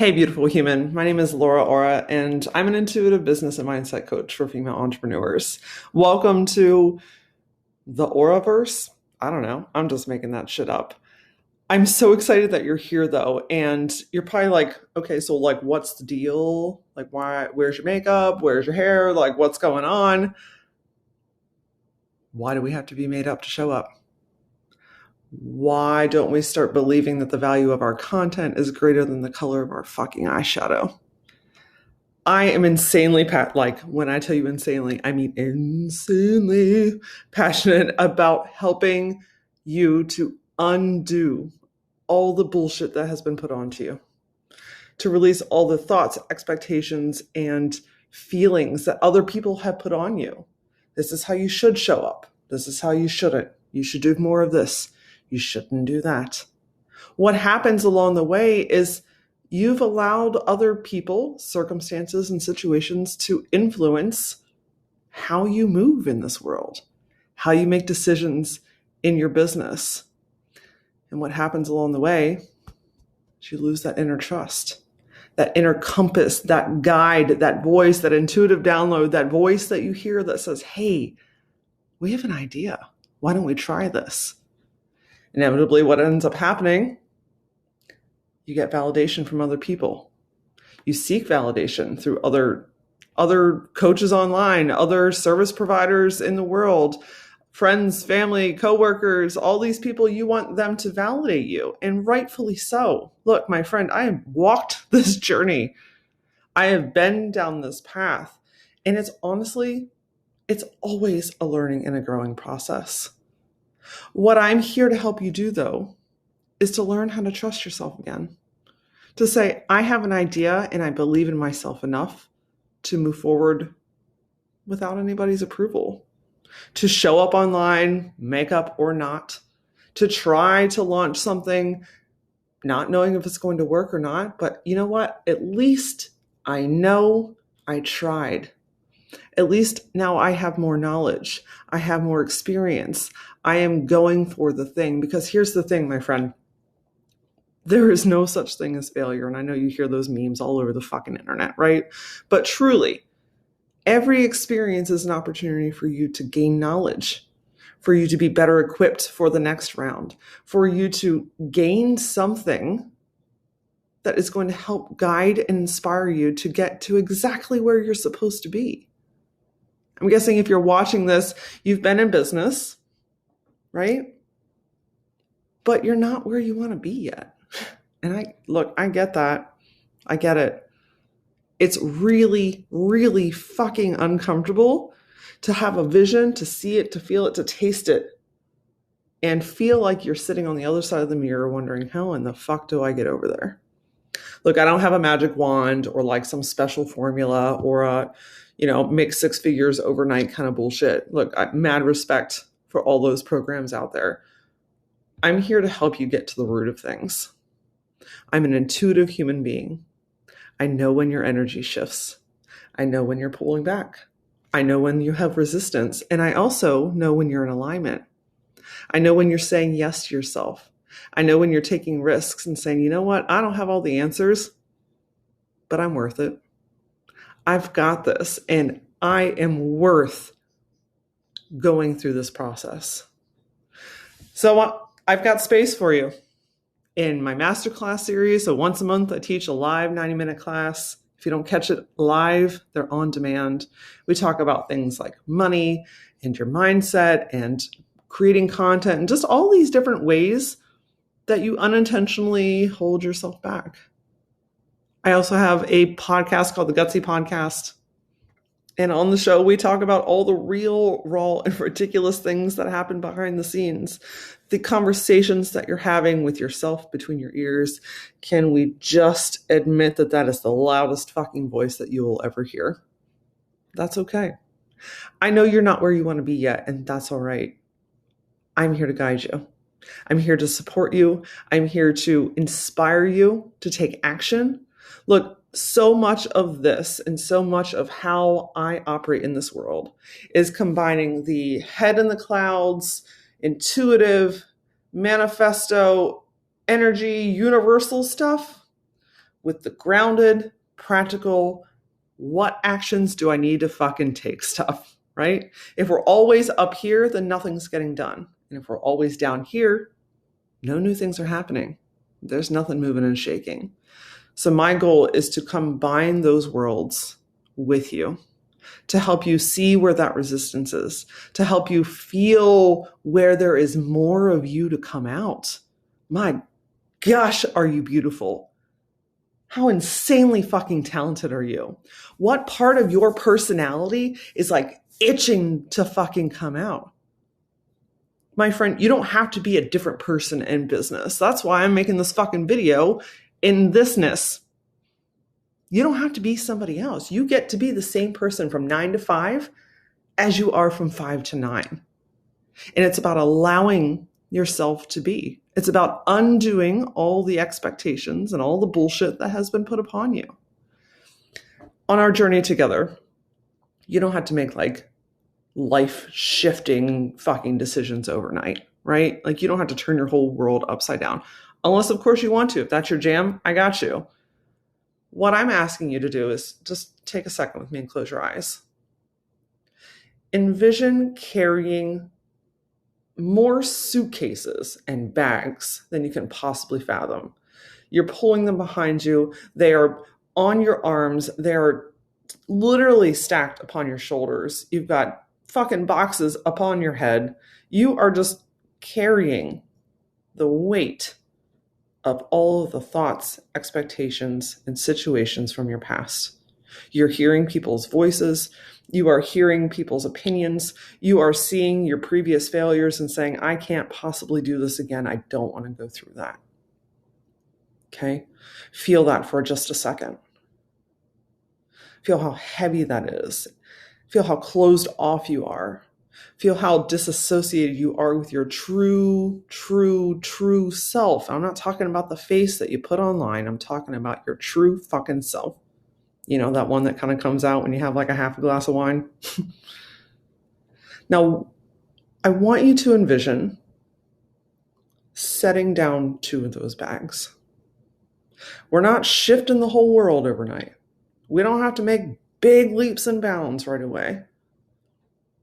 Hey, beautiful human. My name is Laura Ora, and I'm an intuitive business and mindset coach for female entrepreneurs. Welcome to the Auraverse. I don't know. I'm just making that shit up. I'm so excited that you're here, though, and you're probably like, okay, so like, what's the deal? Like, why? Where's your makeup? Where's your hair? Like, what's going on? Why do we have to be made up to show up? Why don't we start believing that the value of our content is greater than the color of our fucking eyeshadow? I am insanely like when I tell you insanely, I mean insanely passionate about helping you to undo all the bullshit that has been put onto you, to release all the thoughts, expectations, and feelings that other people have put on you. This is how you should show up. This is how you shouldn't. You should do more of this. You shouldn't do that. What happens along the way is you've allowed other people, circumstances, and situations to influence how you move in this world, how you make decisions in your business. And what happens along the way is you lose that inner trust, that inner compass, that guide, that voice, that intuitive download, that voice that you hear that says, hey, we have an idea. Why don't we try this? Inevitably, what ends up happening, you get validation from other people. You seek validation through other coaches online, other service providers in the world, friends, family, coworkers, all these people. You want them to validate you, and rightfully so. Look, my friend, I have walked this journey. I have been down this path, and it's always a learning and a growing process. What I'm here to help you do, though, is to learn how to trust yourself again. To say, I have an idea and I believe in myself enough to move forward without anybody's approval. To show up online, makeup or not. To try to launch something, not knowing if it's going to work or not. But you know what? At least I know I tried. At least now I have more knowledge. I have more experience. I am going for the thing. Because here's the thing, my friend. There is no such thing as failure. And I know you hear those memes all over the fucking internet, right? But truly, every experience is an opportunity for you to gain knowledge, for you to be better equipped for the next round, for you to gain something that is going to help guide and inspire you to get to exactly where you're supposed to be. I'm guessing if you're watching this, you've been in business, right? But you're not where you want to be yet. And I get that. I get it. It's really, really fucking uncomfortable to have a vision, to see it, to feel it, to taste it, and feel like you're sitting on the other side of the mirror wondering, how in the fuck do I get over there? Look, I don't have a magic wand or like some special formula or a, make six figures overnight kind of bullshit. Look, mad respect for all those programs out there. I'm here to help you get to the root of things. I'm an intuitive human being. I know when your energy shifts. I know when you're pulling back. I know when you have resistance. And I also know when you're in alignment. I know when you're saying yes to yourself. I know when you're taking risks and saying, you know what? I don't have all the answers, but I'm worth it. I've got this, and I am worth going through this process. So I've got space for you in my masterclass series. So once a month, I teach a live 90-minute class. If you don't catch it live, they're on demand. We talk about things like money and your mindset and creating content and just all these different ways that you unintentionally hold yourself back. I also have a podcast called the Gutsy Podcast. And on the show, we talk about all the real, raw, and ridiculous things that happen behind the scenes. The conversations that you're having with yourself between your ears. Can we just admit that that is the loudest fucking voice that you will ever hear? That's okay. I know you're not where you want to be yet, and that's all right. I'm here to guide you. I'm here to support you. I'm here to inspire you to take action. Look, so much of this and so much of how I operate in this world is combining the head in the clouds, intuitive, manifesto, energy, universal stuff with the grounded, practical, what actions do I need to fucking take stuff, right? If we're always up here, then nothing's getting done. And if we're always down here, no new things are happening. There's nothing moving and shaking. So my goal is to combine those worlds with you, to help you see where that resistance is, to help you feel where there is more of you to come out. My gosh, are you beautiful? How insanely fucking talented are you? What part of your personality is like itching to fucking come out? My friend, you don't have to be a different person in business. That's why I'm making this fucking video in thisness. You don't have to be somebody else. You get to be the same person from 9 to 5 as you are from 5 to 9. And it's about allowing yourself to be. It's about undoing all the expectations and all the bullshit that has been put upon you. On our journey together, you don't have to make like life-shifting fucking decisions overnight, right? Like you don't have to turn your whole world upside down. Unless, of course, you want to. If that's your jam, I got you. What I'm asking you to do is just take a second with me and close your eyes. Envision carrying more suitcases and bags than you can possibly fathom. You're pulling them behind you. They are on your arms. They're literally stacked upon your shoulders. You've got fucking boxes upon your head. You are just carrying the weight of all of the thoughts, expectations, and situations from your past. You're hearing people's voices. You are hearing people's opinions. You are seeing your previous failures and saying, I can't possibly do this again. I don't want to go through that. Okay? Feel that for just a second. Feel how heavy that is. Feel how closed off you are. Feel how disassociated you are with your true self. I'm not talking about the face that you put online. I'm talking about your true fucking self. You know, that one that kind of comes out when you have like a half a glass of wine. Now, I want you to envision setting down 2 of those bags. We're not shifting the whole world overnight. We don't have to make big leaps and bounds right away.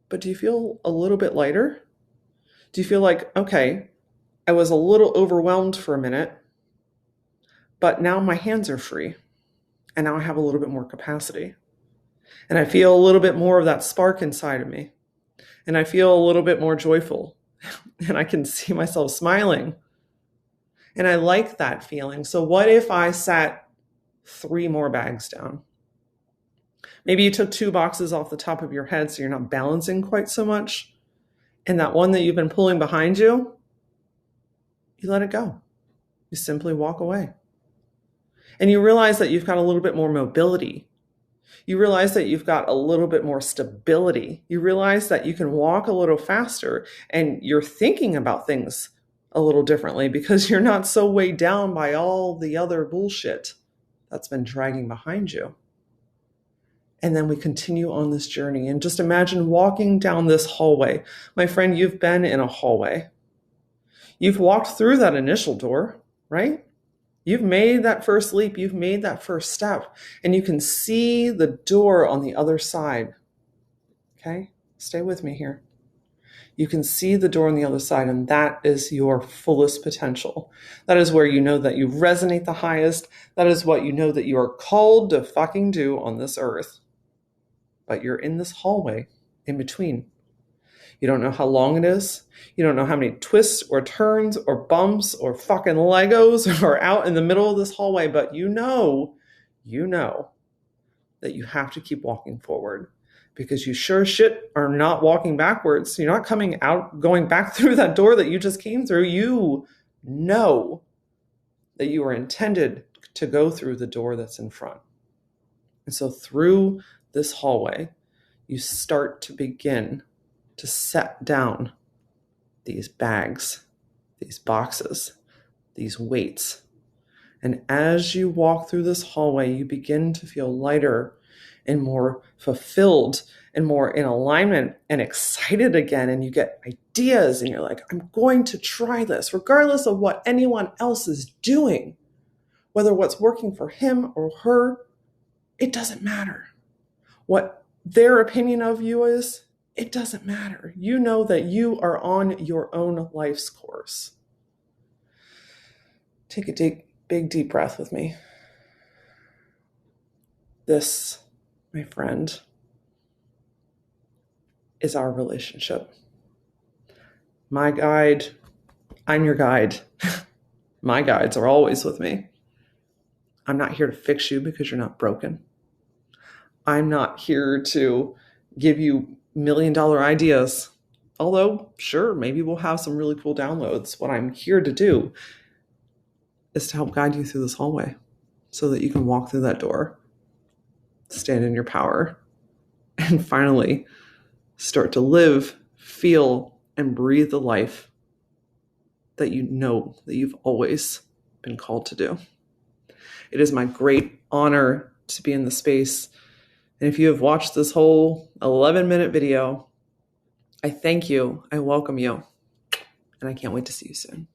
But do you feel a little bit lighter? Do you feel like, okay, I was a little overwhelmed for a minute, but now my hands are free. And now I have a little bit more capacity. And I feel a little bit more of that spark inside of me. And I feel a little bit more joyful. And I can see myself smiling. And I like that feeling. So what if I sat 3 more bags down? Maybe you took 2 boxes off the top of your head so you're not balancing quite so much. And that one that you've been pulling behind you, you let it go. You simply walk away. And you realize that you've got a little bit more mobility. You realize that you've got a little bit more stability. You realize that you can walk a little faster and you're thinking about things a little differently because you're not so weighed down by all the other bullshit that's been dragging behind you. And then we continue on this journey. And just imagine walking down this hallway. My friend, you've been in a hallway. You've walked through that initial door, right? You've made that first leap. You've made that first step. And you can see the door on the other side. Okay? Stay with me here. You can see the door on the other side, and that is your fullest potential. That is where you know that you resonate the highest. That is what you know that you are called to fucking do on this earth. But you're in this hallway in between. You don't know how long it is. You don't know how many twists or turns or bumps or fucking Legos are out in the middle of this hallway, but you know that you have to keep walking forward because you sure as shit are not walking backwards. You're not coming out, going back through that door that you just came through. You know that you are intended to go through the door that's in front. And so through this hallway, you start to begin to set down these bags, these boxes, these weights. And as you walk through this hallway, you begin to feel lighter and more fulfilled and more in alignment and excited again. And you get ideas and you're like, I'm going to try this regardless of what anyone else is doing. Whether what's working for him or her, it doesn't matter. What their opinion of you is, it doesn't matter. You know that you are on your own life's course. Take a big, deep breath with me. This, my friend, is our relationship. My guide, I'm your guide. My guides are always with me. I'm not here to fix you because you're not broken. I'm not here to give you $1 million ideas. Although, sure, maybe we'll have some really cool downloads. What I'm here to do is to help guide you through this hallway so that you can walk through that door, stand in your power, and finally start to live, feel, and breathe the life that you know that you've always been called to do. It is my great honor to be in the space. And if you have watched this whole 11-minute video, I thank you, I welcome you, and I can't wait to see you soon.